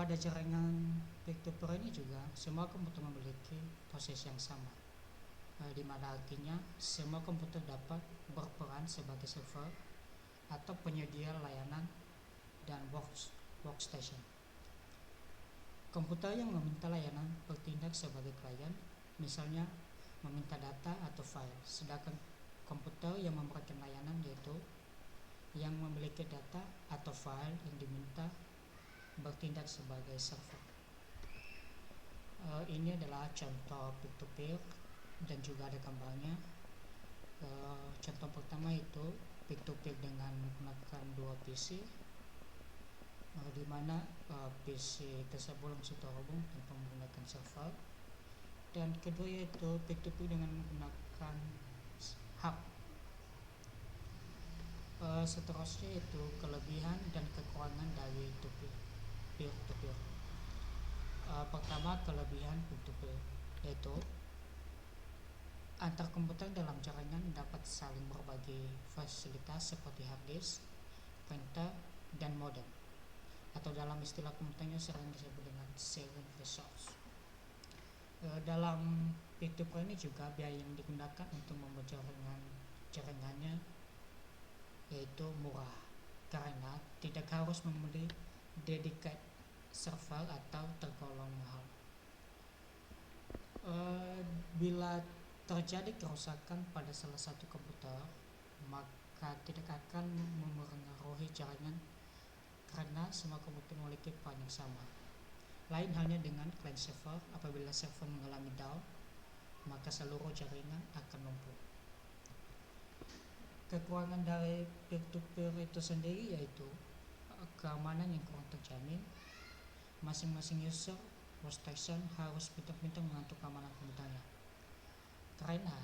pada jaringan peer-to-peer ini juga semua komputer memiliki proses yang sama, di mana artinya semua komputer dapat berperan sebagai server atau penyedia layanan dan workstation. Komputer yang meminta layanan bertindak sebagai klien, misalnya meminta data atau file, sedangkan komputer yang memberikan layanan yaitu yang memiliki data atau file yang diminta bertindak sebagai server. Ini adalah contoh peer-to-peer dan juga ada gambarnya. Contoh pertama itu peer-to-peer dengan menggunakan dua PC, di mana PC tersebut langsung terhubung tanpa menggunakan server. Dan kedua yaitu peer-to-peer dengan menggunakan hub. Seterusnya itu kelebihan dan kekurangan dari peer-to-peer. Pertama, kelebihan peer-to-peer yaitu antar komputer dalam jaringan dapat saling berbagi fasilitas seperti hard disk, printer, dan modem, atau dalam istilah komputernya sering disebut dengan sharing resource. Dalam peer-to-peer ini juga biaya yang digunakan untuk membuat jaringannya yaitu murah, karena tidak harus membeli dedicated server atau tergolong mahal. Bila terjadi kerusakan pada salah satu komputer, maka tidak akan mempengaruhi jaringan karena semua komputer memiliki peran yang sama. Lain halnya dengan client server, apabila server mengalami down, maka seluruh jaringan akan lumpuh. Kekurangan dari peer-to-peer itu sendiri yaitu keamanan yang kurang terjamin. Masing-masing user workstation harus pintar-pintar mengatur keamanan komputernya, karena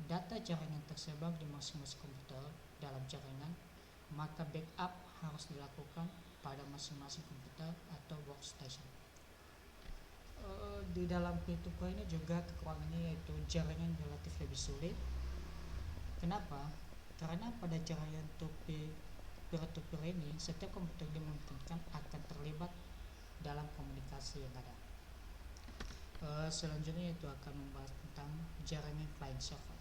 data jaringan tersebar di masing-masing komputer dalam jaringan, maka backup harus dilakukan pada masing-masing komputer atau workstation. Di dalam peer-to-peer ini juga kekurangannya yaitu jaringan relatif lebih sulit. Kenapa? Karena pada jaringan peer-to-peer ini setiap komputer dimungkinkan akan terlibat dalam komunikasi yang ada. Selanjutnya itu akan membahas tentang jaringan client server.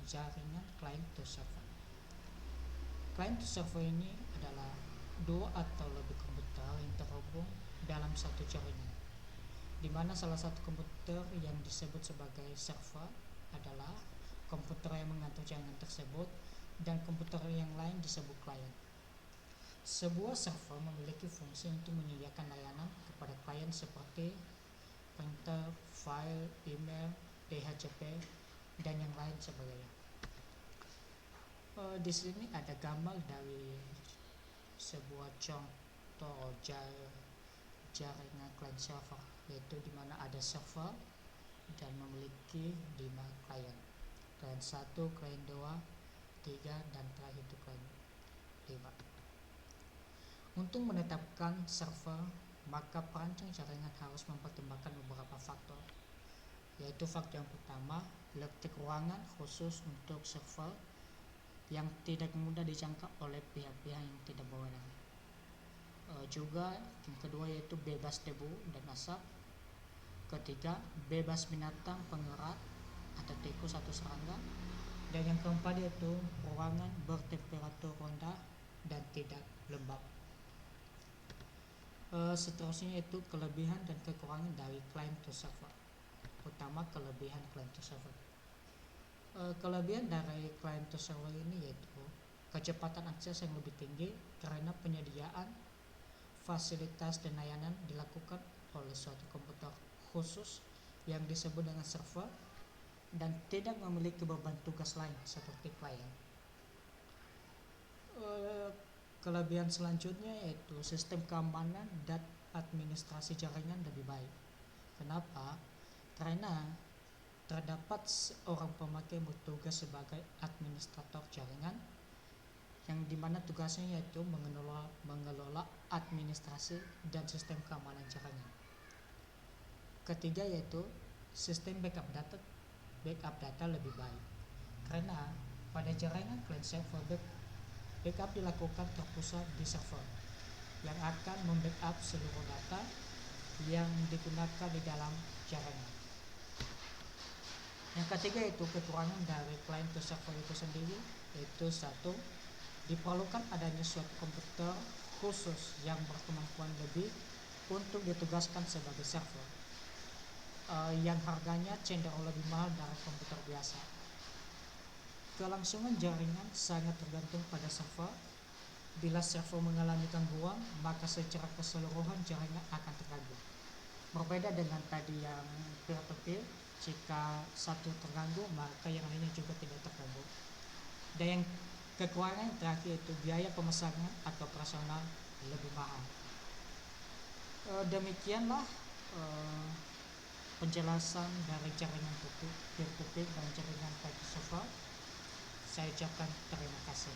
Jaringan client to server. Client to server ini adalah dua atau lebih komputer yang terhubung dalam satu jaringan, di mana salah satu komputer yang disebut sebagai server adalah komputer yang mengatur jaringan tersebut, dan komputer yang lain disebut klien. Sebuah server memiliki fungsi untuk menyediakan layanan kepada klien seperti printer, file, email, DHCP, dan yang lain sebagainya. Di sini ada gambar dari sebuah contoh jaringan client server, yaitu di mana ada server dan memiliki 5 klien. Klien 1, klien 2, 3, dan terakhir itu klien 5. Untuk menetapkan server, maka perancang jaringan harus mempertimbangkan beberapa faktor, yaitu faktor yang pertama, letak ruangan khusus untuk server yang tidak mudah dijangkau oleh pihak-pihak yang tidak berwenang. Juga yang kedua yaitu bebas debu dan asap. Ketiga, bebas binatang pengerat atau tikus atau serangga. Dan yang keempat yaitu ruangan bertemperatur rendah dan tidak lembab. Seterusnya yaitu kelebihan dan kekurangan dari client to server. Pertama, kelebihan client to server. Kelebihan dari client to server ini yaitu kecepatan akses yang lebih tinggi karena penyediaan fasilitas dan layanan dilakukan oleh suatu komputer khusus yang disebut dengan server dan tidak memiliki beban tugas lain seperti klien. Kelebihan selanjutnya yaitu sistem keamanan dan administrasi jaringan lebih baik. Kenapa? Karena terdapat seorang pemakai bertugas sebagai administrator jaringan, yang dimana tugasnya yaitu mengelola administrasi dan sistem keamanan jaringan. Ketiga yaitu sistem backup data lebih baik, karena pada jaringan client server backup dilakukan terpusat di server, yang akan membackup seluruh data yang digunakan di dalam jaringan. Yang ketiga itu kekurangan dari client to server itu sendiri, yaitu satu, diperlukan adanya suatu komputer khusus yang berkemampuan lebih untuk ditugaskan sebagai server, yang harganya cenderung lebih mahal dari komputer biasa. Kelangsungan jaringan sangat tergantung pada server. Bila server mengalami gangguan, maka secara keseluruhan jaringan akan terganggu. Berbeda dengan tadi yang peer-to-peer, jika satu terganggu maka yang lainnya juga tidak terganggu. Dan yang kekurangan yang terakhir itu biaya pemasangan atau operasional lebih mahal. Demikianlah penjelasan dari jaringan peer-to-peer dan jaringan client to server. Saya ucapkan terima kasih.